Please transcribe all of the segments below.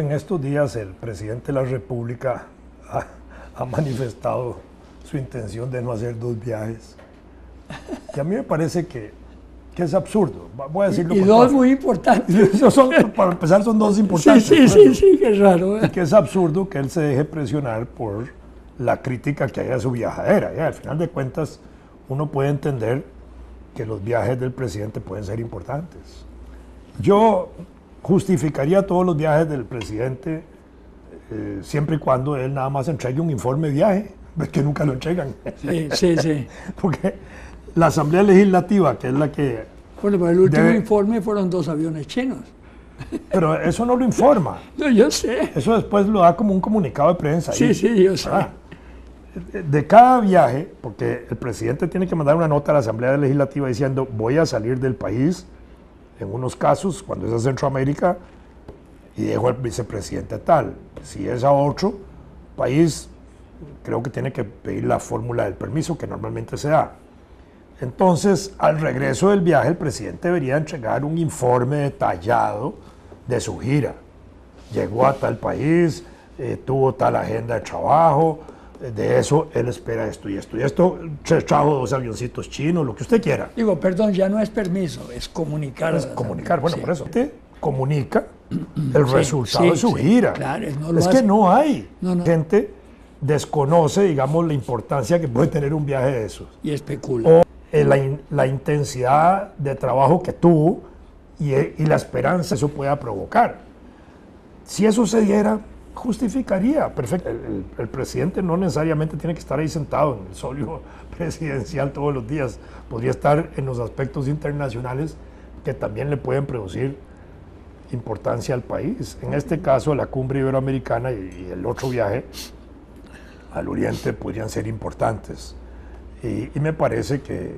en estos días el presidente de la República ha manifestado su intención de no hacer 2 viajes. Y a mí me parece que es absurdo. Voy a decirlo y 2 muy importantes. Para empezar, son 2 importantes. Sí, qué raro. Y que es absurdo que él se deje presionar por la crítica que haya a su viajadera. Ya, al final de cuentas, uno puede entender que los viajes del presidente pueden ser importantes. Yo justificaría todos los viajes del presidente siempre y cuando él nada más entregue un informe de viaje, que nunca lo entregan. Sí. Porque la Asamblea Legislativa, que es la que... Bueno, pero el último informe fueron 2 aviones chinos. Pero eso no lo informa. No, yo sé. Eso después lo da como un comunicado de prensa. Sí, yo sé. De cada viaje, porque el presidente tiene que mandar una nota a la Asamblea Legislativa diciendo voy a salir del país, en unos casos, cuando es a Centroamérica, y dejo al vicepresidente tal. Si es a otro país, creo que tiene que pedir la fórmula del permiso, que normalmente se da. Entonces, al regreso del viaje, el presidente debería entregar un informe detallado de su gira. Llegó a tal país, tuvo tal agenda de trabajo, de eso él espera esto y esto. Y esto trajo 2 avioncitos chinos, lo que usted quiera. Digo, perdón, ya no es permiso, es comunicar. Es comunicar, bueno, por eso. Usted comunica el resultado de su gira. Claro, que no hay. Gente desconoce, digamos, la importancia que puede tener un viaje de esos. Y especula. O la intensidad de trabajo que tuvo y la esperanza que eso pueda provocar. Si eso se diera, justificaría perfecto. El presidente no necesariamente tiene que estar ahí sentado en el solio presidencial todos los días. Podría estar en los aspectos internacionales que también le pueden producir importancia al país. En este caso, la cumbre iberoamericana y el otro viaje al oriente podrían ser importantes. Y me parece que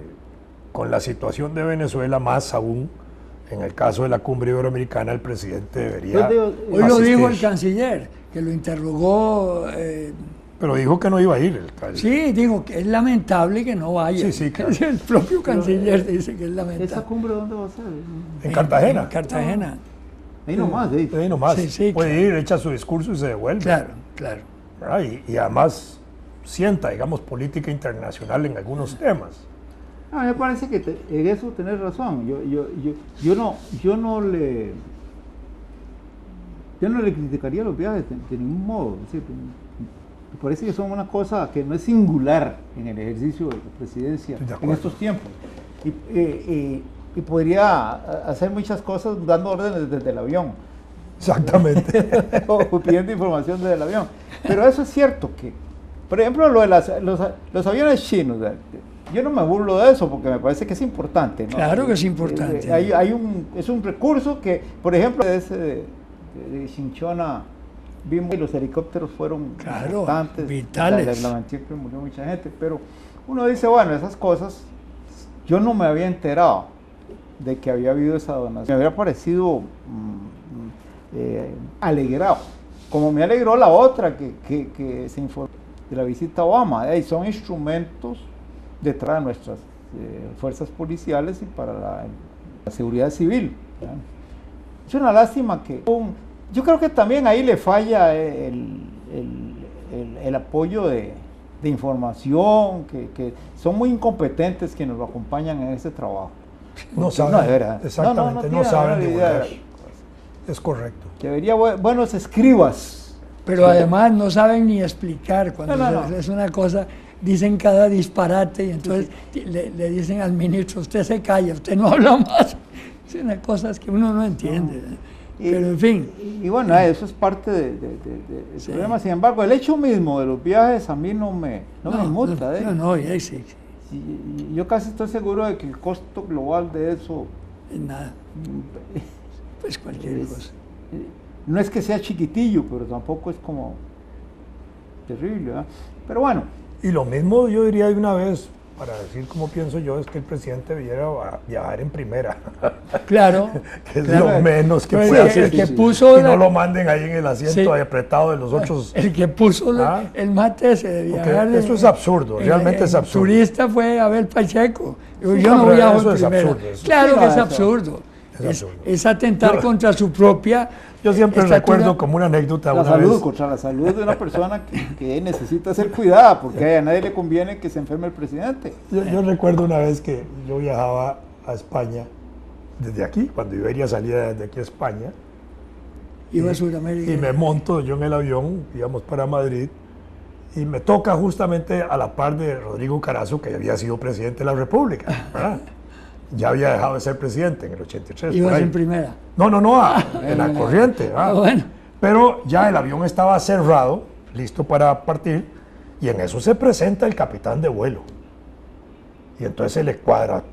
con la situación de Venezuela, más aún, en el caso de la cumbre iberoamericana, el presidente debería Hoy lo dijo el canciller, que lo interrogó. Pero dijo que no iba a ir. Sí, dijo que es lamentable que no vaya. Sí, claro. El propio canciller dice que es lamentable. ¿Esa cumbre dónde va a ser? En Cartagena. En Cartagena. Ahí nomás, Ahí nomás. Sí, puede claro. ir, echa su discurso y se devuelve. Claro. Y además sienta, digamos, política internacional en algunos temas. Me parece que en eso tenés razón. Yo no le criticaría los viajes de ningún modo. Es decir, me parece que son una cosa que no es singular en el ejercicio de la presidencia en estos tiempos. Y podría hacer muchas cosas dando órdenes desde el avión. Exactamente. O pidiendo información desde el avión. Pero eso es cierto que, por ejemplo, lo de los aviones chinos, yo no me burlo de eso porque me parece que es importante, ¿no? Claro que es importante. Es un recurso que, por ejemplo, de Chinchona vimos que los helicópteros fueron importantes, vitales. Siempre murió mucha gente, pero uno dice, bueno, esas cosas, yo no me había enterado de que había habido esa donación. Me había parecido alegrado, como me alegró la otra que se informó de la visita a Obama. Son instrumentos detrás de nuestras fuerzas policiales y para la seguridad civil. Es una lástima que... yo creo que también ahí le falla el apoyo de información, que son muy incompetentes quienes lo acompañan en ese trabajo. No saben, exactamente, no saben divulgar. Es correcto. Debería buenos escribas. Pero además no saben ni explicar. Cuando es una cosa, dicen cada disparate y entonces le dicen al ministro, usted se calla, usted no habla más. Es una cosa que uno no entiende. Pero en fin. Y bueno, eso es parte del problema. Sin embargo, el hecho mismo de los viajes a mí no me inmuta. Sí. Yo casi estoy seguro de que el costo global de eso... Nada. Pues cualquier cosa. No es que sea chiquitillo, pero tampoco es como terrible, ¿verdad? Pero bueno. Y lo mismo yo diría de una vez, para decir cómo pienso yo, es que el presidente debiera viajar en primera. Claro. Que es lo menos que puede hacer. El que puso y no lo manden ahí en el asiento apretado de los otros. El que puso el mate ese de viajar. Eso es absurdo, realmente es absurdo. El turista fue a ver Pacheco. Yo Sí, no voy a eso es primera. absurdo. Claro que es absurdo. Es atentar contra su propia Yo siempre estatura. recuerdo como una anécdota La una salud, vez. contra la salud de una persona que necesita ser cuidada, porque a nadie le conviene que se enferme el presidente. Yo recuerdo una vez que yo viajaba a España desde aquí, cuando Iberia salía desde aquí a España, Iba a Sudamérica. y me monto yo en el avión, íbamos para Madrid, y me toca justamente a la par de Rodrigo Carazo, que había sido presidente de la República, ¿verdad? Ya había dejado de ser presidente en el 83. por Ibas ahí. en primera. No, en la corriente. ¿verdad? Bueno. Pero ya el avión estaba cerrado, listo para partir, y en eso se presenta el capitán de vuelo. Y entonces se le cuadra,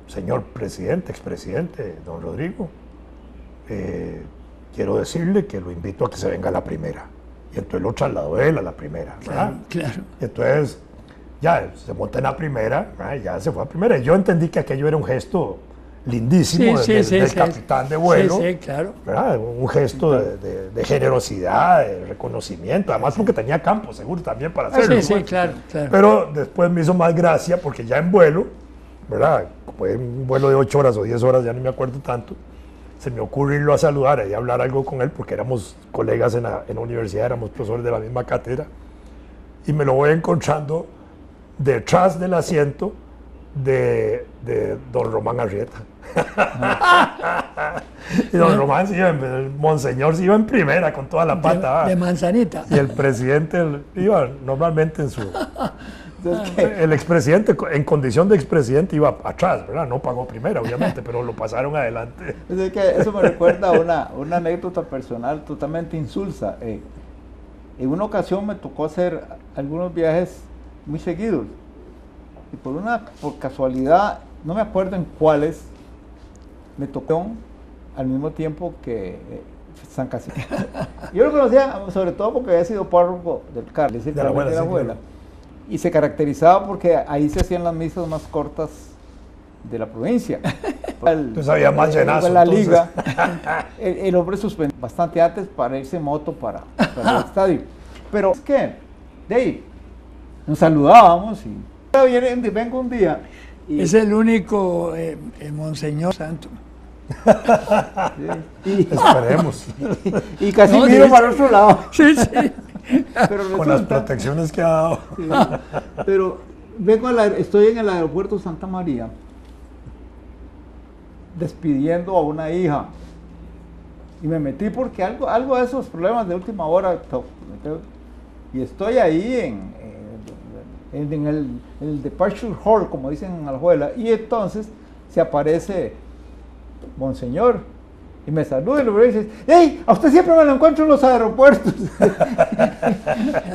señor presidente, expresidente, don Rodrigo, quiero decirle que lo invito a que se venga a la primera. Y entonces lo trasladó él a la primera. ¿verdad? Claro. Y entonces ya se monta en la primera, ya se fue a primera. Y yo entendí que aquello era un gesto lindísimo del capitán de vuelo. Sí, claro. ¿verdad? Un gesto de generosidad, de reconocimiento, además porque tenía campo seguro también para hacerlo. Sí, claro. Pero después me hizo más gracia porque ya en vuelo, ¿verdad? Fue un vuelo de 8 horas o 10 horas, ya no me acuerdo tanto, se me ocurre irlo a saludar y hablar algo con él porque éramos colegas en la universidad, éramos profesores de la misma cátedra, y me lo voy encontrando detrás del asiento de don Román Arrieta. Y don Román el monseñor se iba en primera con toda la pata. De manzanita. Y el presidente iba normalmente en su... El expresidente, en condición de expresidente, iba atrás, ¿verdad? No pagó primera, obviamente, pero lo pasaron adelante. Es que eso me recuerda a una anécdota personal totalmente insulsa. En una ocasión me tocó hacer algunos viajes muy seguidos. Y por casualidad, no me acuerdo en cuáles, me tocó al mismo tiempo que San Casimiro. Yo lo conocía sobre todo porque había sido párroco del Carmen, de la abuela. Y se caracterizaba porque ahí se hacían las misas más cortas de la provincia. Entonces había más llenazo. La liga, el hombre suspendió bastante antes para irse en moto para el estadio. Pero es que, Dave, nos saludábamos y vengo un día. Y, es el único Monseñor Santo. Esperemos. Y casi miro para el otro lado. Sí. Pero con las protecciones que ha dado. Sí, pero estoy en el aeropuerto Santa María despidiendo a una hija y me metí porque algo de esos problemas de última hora y estoy ahí en el departure hall, como dicen en Alajuela, y entonces se aparece Monseñor y me saluda y le dice: ¡Hey! A usted siempre me lo encuentro en los aeropuertos.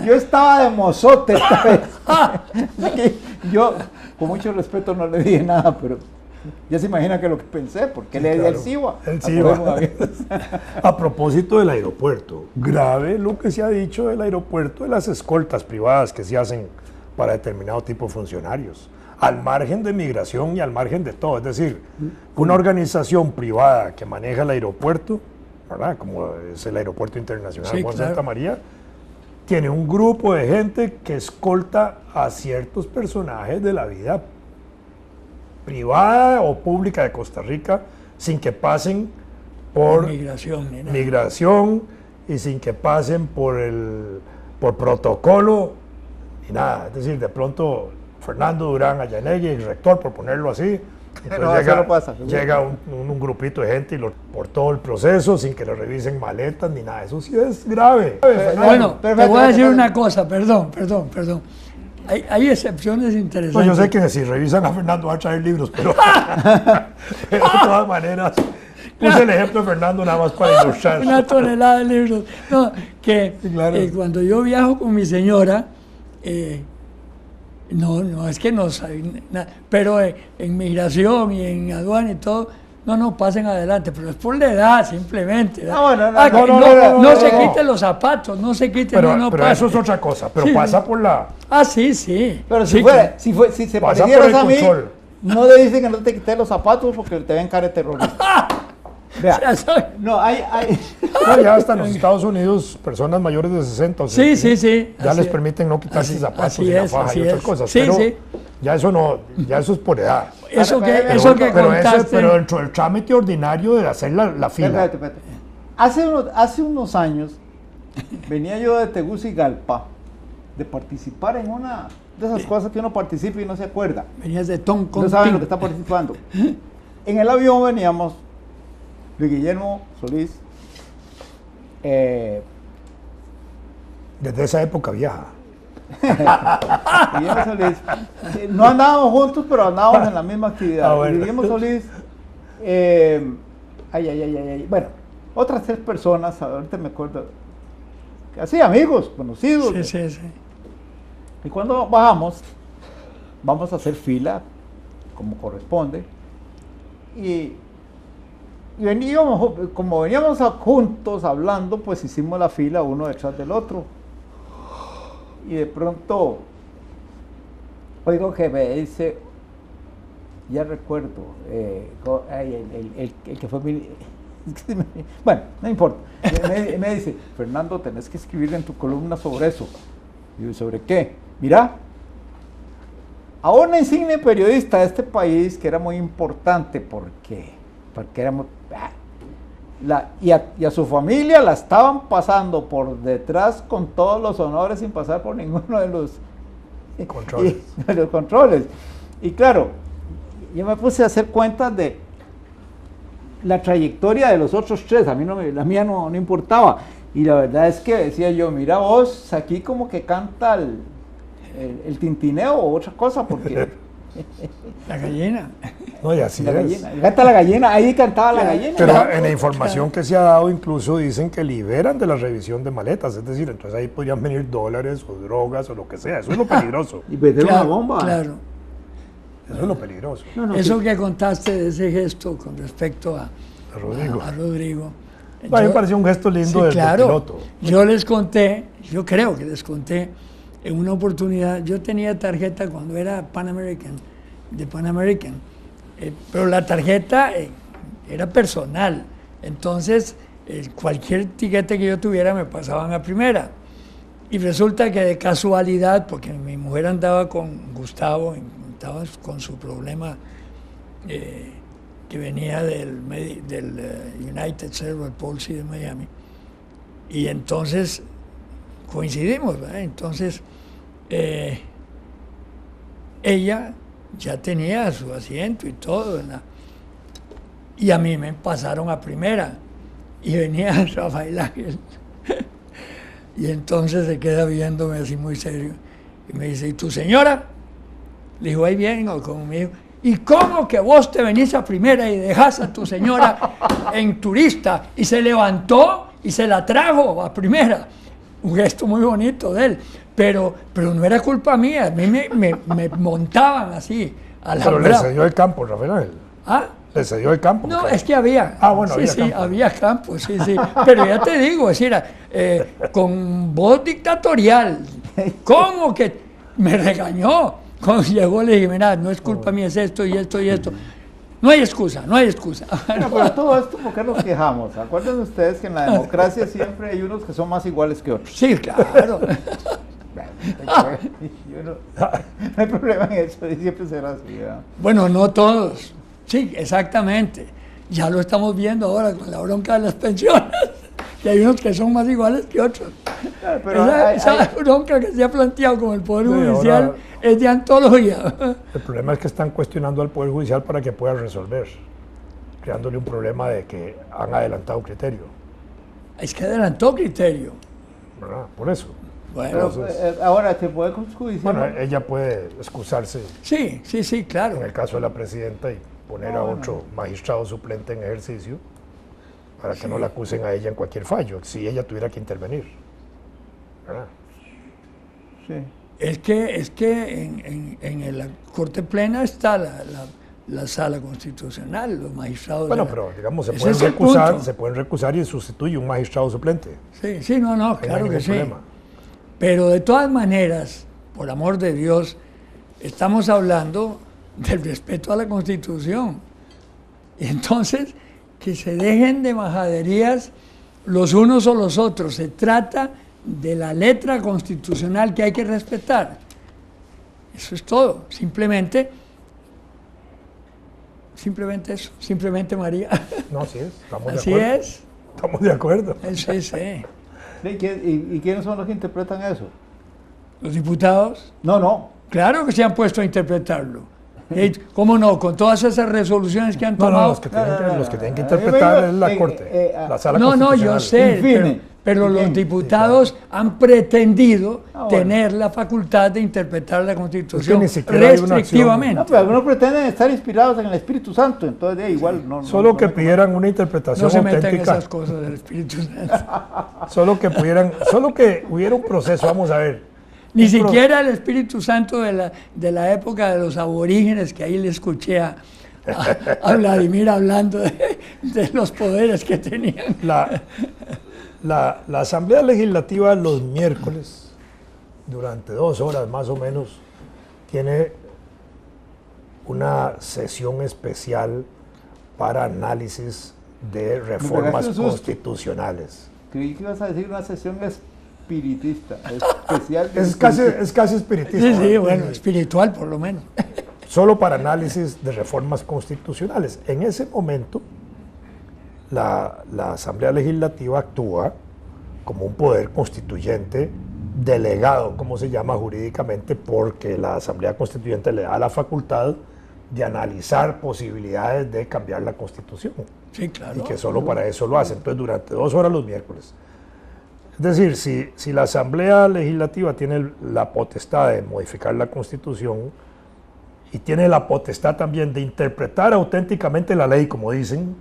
Yo estaba de mozote esta vez. Así que yo, con mucho respeto, no le dije nada, pero ya se imagina que lo que pensé, porque le claro. el SIWA. El SIWA. A propósito del aeropuerto, grave lo que se ha dicho del aeropuerto, de las escoltas privadas que se hacen para determinado tipo de funcionarios, al margen de migración y al margen de todo. Es decir, una organización privada que maneja el aeropuerto, ¿verdad? Como es el Aeropuerto Internacional Juan Santa María, tiene un grupo de gente que escolta a ciertos personajes de la vida privada o pública de Costa Rica sin que pasen por migración y sin que pasen por protocolo ni nada. Es decir, de pronto Fernando Durán Ayanegui, el rector, por ponerlo así, llega un grupito de gente por todo el proceso sin que le revisen maletas ni nada. Eso sí es grave. Bueno, te voy a decir una cosa, perdón. Hay excepciones interesantes. No, yo sé que si revisan a Fernando va a traer libros, pero de todas maneras puse el ejemplo de Fernando nada más para ilustrar. Una tonelada de libros. No, que sí, claro. Cuando yo viajo con mi señora, no es que no saben nada, pero en migración y en aduana y todo, no pasen adelante, pero es por la edad simplemente. No se quiten los zapatos, no se quiten. Pero eso es otra cosa, pero sí, pasa por la... Sí. Pero si se parecieras a mí, no le dicen que no te quites los zapatos porque te ven cara de terrorista. Vea, ya hasta en los Estados Unidos, personas mayores de 60 o 70, sí. ya les permiten no quitarse zapatos y la faja y otras cosas. Ya eso no, ya eso es por edad. Eso que Pero contaste. dentro del trámite ordinario de hacer la fila. Espérate. Hace unos años venía yo de Tegucigalpa de participar en una de esas cosas que uno participa y no se acuerda. Venías de Toncontín. No saben lo que está participando. En el avión veníamos Luis Guillermo Solís, Desde esa época vieja. Guillermo Solís, no andábamos juntos, pero andábamos en la misma actividad. Ah, bueno. Guillermo Solís, bueno, otras 3 personas, ahorita me acuerdo, así amigos, conocidos. Sí. Y cuando bajamos, vamos a hacer fila, como corresponde, y veníamos, como veníamos juntos hablando, pues hicimos la fila uno detrás del otro. Y de pronto, oigo que me dice, ya recuerdo, el que fue mi... Bueno, no importa. Me dice, Fernando, tenés que escribir en tu columna sobre eso. Y yo, ¿sobre qué? Mira, a una insigne periodista de este país que era muy importante porque éramos... y a su familia la estaban pasando por detrás con todos los honores sin pasar por ninguno de los controles. Y claro, yo me puse a hacer cuentas de la trayectoria de los otros 3, a mí la mía no importaba. Y la verdad es que decía yo, mira vos, aquí como que canta el tintineo o otra cosa, porque... La gallina. No, y así la es. gallina, canta la gallina, ahí cantaba la gallina. Pero en la información que se ha dado incluso dicen que liberan de la revisión de maletas, es decir, entonces ahí podrían venir dólares o drogas o lo que sea, eso es lo peligroso. Y meter una bomba. Claro. Eso es lo peligroso. Eso que contaste de ese gesto con respecto a A Rodrigo. mí me pareció un gesto lindo del piloto. Yo les conté, yo creo que les conté, en una oportunidad, yo tenía tarjeta cuando era Pan American, pero la tarjeta era personal, entonces cualquier tiquete que yo tuviera me pasaban a primera. Y resulta que de casualidad, porque mi mujer andaba con Gustavo, estaba con su problema que venía del United Cerebral Palsy de Miami, y entonces coincidimos, ¿verdad? Entonces ella ya tenía su asiento y todo, ¿verdad? Y a mí me pasaron a primera y venía Rafael Ángel y entonces se queda viéndome así muy serio y me dice, ¿y tu señora? Le digo, ahí viene conmigo. ¿Y cómo que vos te venís a primera y dejás a tu señora en turista? Y se levantó y se la trajo a primera. Un gesto muy bonito de él, pero no era culpa mía, a mí me montaban así a la Pero le cedió el campo, Rafael Ángel. ¿Ah? Le cedió el campo. No, claro. es que había. Ah, bueno, sí, había campo. había campo, sí. Pero ya te digo, es decir, con voz dictatorial, ¿cómo que me regañó? Cuando llegó le dije, mira, no es culpa mía, es esto y esto y esto. No hay excusa. Bueno, pero todo esto, ¿por qué nos quejamos? Acuérdense ustedes que en la democracia siempre hay unos que son más iguales que otros. Sí, claro. No hay problema en eso, siempre será así, ¿verdad? Bueno, no todos. Sí, exactamente. Ya lo estamos viendo ahora con la bronca de las pensiones. Y hay unos que son más iguales que otros. Pero esa bronca que se ha planteado con el Poder Sí, Judicial ahora, es de antología. el problema es que están cuestionando al Poder Judicial para que pueda resolver, creándole un problema de que han adelantado criterio, Es que adelantó criterio. ¿verdad? Por eso. Bueno, pero, ahora, ¿se puede judicial? Bueno, ella puede excusarse sí, en claro. el caso de la presidenta y poner a otro magistrado suplente en ejercicio para que no la acusen a ella en cualquier fallo, si ella tuviera que intervenir, ¿verdad? Sí. Es que en la Corte Plena está la sala constitucional, los magistrados. Bueno, pero digamos, se Ese pueden es el punto. recusar y sustituye un magistrado suplente. Sí, no, Ahí no claro hay que ningún sí. problema. Pero de todas maneras, por amor de Dios, estamos hablando del respeto a la Constitución. Y entonces, que se dejen de majaderías los unos o los otros. Se trata de la letra constitucional que hay que respetar. Eso es todo. Simplemente eso. Simplemente María. No, así es. Estamos Así de acuerdo. es. Estamos de acuerdo. Sí, sí. ¿Y quiénes son los que interpretan eso? Los diputados, No. claro que se han puesto a interpretarlo. ¿Cómo no? Con todas esas resoluciones que han No, tomado. los que tienen que no. interpretar es la En- Corte, la Sala No, yo Constitucional. sé, Infine. pero los Bien. diputados han pretendido bueno. tener la facultad de interpretar la Constitución ni siquiera hay una acción. restrictivamente. No, pero algunos pretenden estar inspirados en el Espíritu Santo, entonces igual no. Solo que no- pidieran una interpretación No se metan en auténtica. esas cosas del Espíritu Santo. Solo que hubiera un proceso, vamos a ver. Ni Un pro- siquiera el Espíritu Santo de la época de los aborígenes, que ahí le escuché a Vladimir hablando de los poderes que tenían. La Asamblea Legislativa los miércoles, durante 2 horas más o menos, tiene una sesión especial para análisis de reformas pegaste un susto. constitucionales. Creí que ibas a decir una sesión espiritista, especial. Es casi espiritista. Sí, sí, bueno, espiritual por lo menos. Solo para análisis de reformas constitucionales. En ese momento, la Asamblea Legislativa actúa como un poder constituyente delegado, como se llama jurídicamente, porque la Asamblea Constituyente le da la facultad de analizar posibilidades de cambiar la Constitución. Sí, claro. Y que solo para eso lo hace. Entonces, durante 2 horas los miércoles. Es decir, si la Asamblea Legislativa tiene la potestad de modificar la Constitución y tiene la potestad también de interpretar auténticamente la ley, como dicen,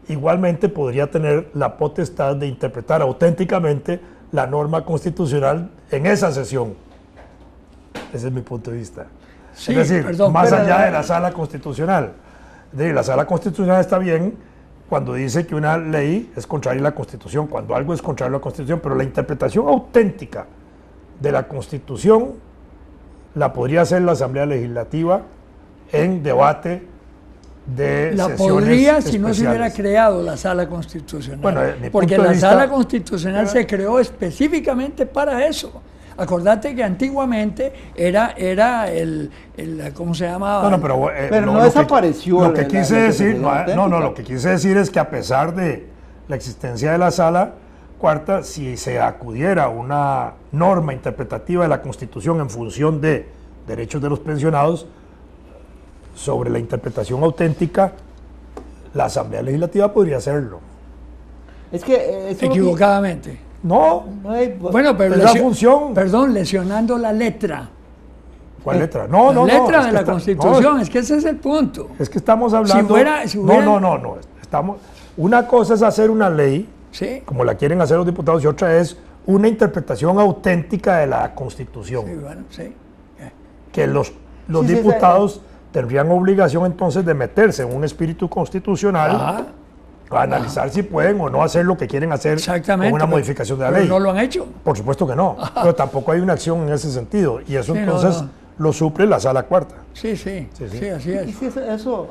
igualmente podría tener la potestad de interpretar auténticamente la norma constitucional en esa sesión. Ese es mi punto de vista. Sí, es decir, perdón, más pero- allá de la sala constitucional. Es decir, la sala constitucional está bien cuando dice que una ley es contraria a la Constitución, cuando algo es contrario a la Constitución, pero la interpretación auténtica de la Constitución la podría hacer la Asamblea Legislativa en debate de La sesiones podría si no se hubiera especiales. creado la sala constitucional. Bueno, mi porque punto de la vista- sala constitucional se creó específicamente para eso. Acordate que antiguamente era el ¿cómo se llamaba? No, pero, Pero no lo que- desapareció Lo que la quise decir, Constitución auténtica. lo que quise decir es que a pesar de la existencia de la sala cuarta, si se acudiera a una norma interpretativa de la Constitución en función de derechos de los pensionados, sobre la interpretación auténtica, la Asamblea Legislativa podría hacerlo. Es que eso Equivocadamente. No, no hay- Bueno, pero es la función. Perdón, lesionando la letra. ¿Cuál letra? No, la letra es de que la está- Constitución, no, es que ese es el punto. es que estamos hablando. Si hubiera- No. Una cosa es hacer una ley, Sí. como la quieren hacer los diputados, y otra es una interpretación auténtica de la Constitución. Sí, bueno, sí. Que los Sí, sí, diputados tendrían obligación entonces de meterse en un espíritu constitucional Ajá, a analizar si pueden o no hacer lo que quieren hacer exactamente. con una pero- modificación de la pero ley. no lo han hecho. Por supuesto que no, pero tampoco hay una acción en ese sentido. Y eso Sí, no, entonces no. lo suple la sala cuarta. Sí, Sí, sí. así Y es. sí, eso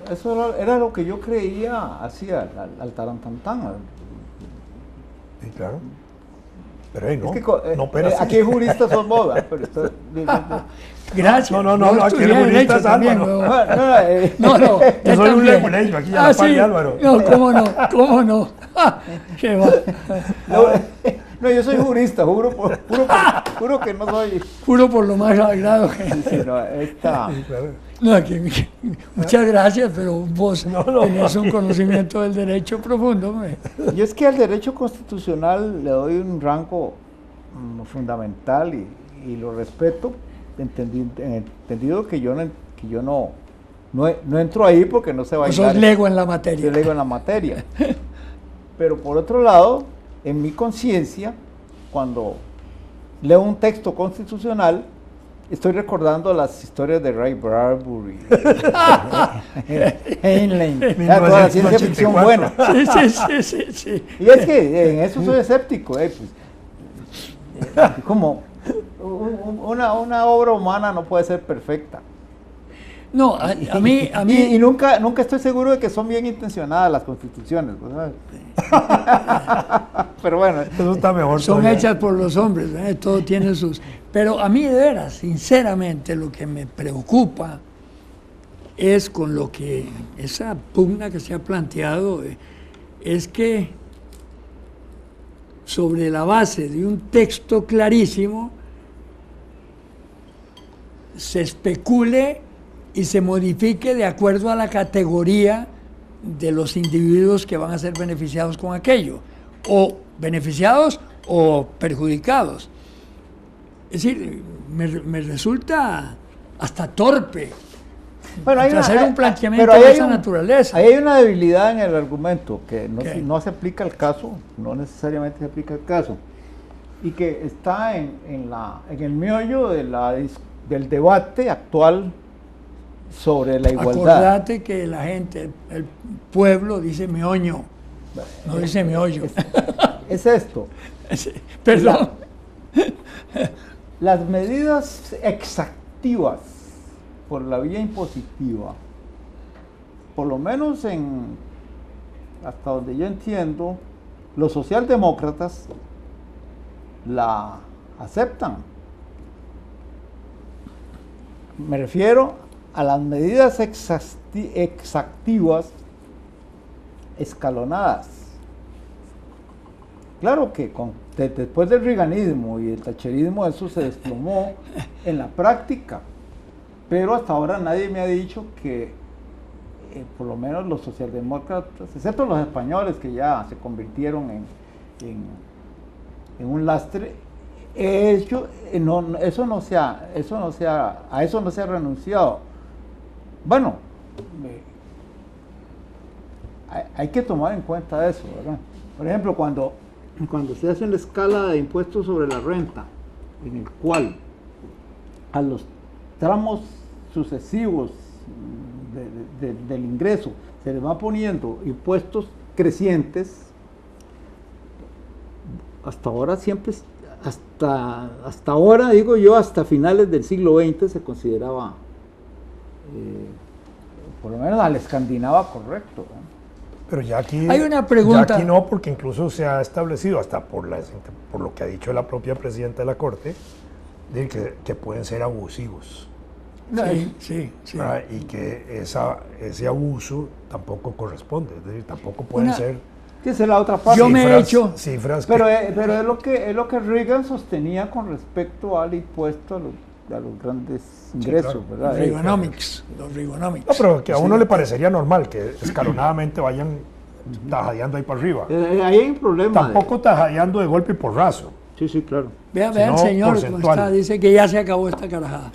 era lo que yo creía hacía al tarantantán. Sí, claro. Pero hey, no, Es que no, espérate. aquí juristas son moda, pero Gracias. No, Yo aquí el estudié jurista Derecho es también, Álvaro. huevón. No, Yo soy un también. leguleyo aquí a la par sí. de Álvaro. No, cómo no. Qué va. no, yo soy jurista, juro que no soy. Juro por lo más sagrado que... Sí, no, esta- Sí, claro. No, muchas gracias, pero vos No, tenés un conocimiento del derecho profundo, hombre. Yo es que al derecho constitucional le doy un rango fundamental y lo respeto, entendido que yo no entro ahí porque no sé Vos bailar. sos lego en la Yo materia. leo en la materia. Pero por otro lado, en mi conciencia, cuando leo un texto constitucional, estoy recordando las historias de Ray Bradbury, Heinlein, toda la ciencia ficción 1984. buena. Sí. Y es que en eso soy escéptico, como una obra humana no puede ser perfecta. No, a mí... Y nunca estoy seguro de que son bien intencionadas las constituciones, ¿verdad? Pero bueno. Eso está mejor. Son todavía. hechas por los hombres, ¿eh? Todo tiene sus... Pero a mí de veras, sinceramente, lo que me preocupa es con lo que esa pugna que se ha planteado, es que sobre la base de un texto clarísimo se especule y se modifique de acuerdo a la categoría de los individuos que van a ser beneficiados con aquello, o beneficiados o perjudicados. Es decir, me resulta hasta torpe Bueno, hacer un planteamiento pero de ahí esa naturaleza. Ahí hay una debilidad en el argumento, que ¿Qué? no se aplica al caso, no necesariamente se aplica al caso, y que está en el meollo del debate actual sobre la igualdad. Acordate que la gente, el pueblo dice meoño, no dice meollo. Es esto. Perdón. Las medidas exactivas por la vía impositiva, por lo menos hasta donde yo entiendo, los socialdemócratas la aceptan. Me refiero a las medidas exactivas escalonadas. Claro que después del reaganismo y el thatcherismo eso se desplomó en la práctica, pero hasta ahora nadie me ha dicho que por lo menos los socialdemócratas, excepto los españoles que ya se convirtieron en un lastre, a eso no se ha renunciado. Bueno, hay que tomar en cuenta eso, ¿verdad? Por ejemplo, cuando se hace la escala de impuestos sobre la renta, en el cual a los tramos sucesivos del ingreso se les va poniendo impuestos crecientes, hasta ahora digo yo, hasta finales del siglo XX se consideraba, por lo menos al escandinava correcto, ¿no? Pero ya aquí, Hay una pregunta. ya aquí no, porque incluso se ha establecido, hasta por lo que ha dicho la propia presidenta de la Corte, de que pueden ser abusivos. Sí. ¿Verdad? Y que ese abuso tampoco corresponde, es decir, tampoco pueden ser Que esa es la otra parte. Yo me he hecho... cifras Pero es lo que Reagan sostenía con respecto al impuesto a los grandes ingresos, claro. ¿verdad? Los Reaganomics. No, pero que a uno le parecería normal que escalonadamente vayan tajadeando ahí para arriba. Ahí hay un problema. Tampoco tajadeando de golpe y porrazo. Sí, claro. Vea sino el señor cómo porcentual. está, dice que ya se acabó esta carajada.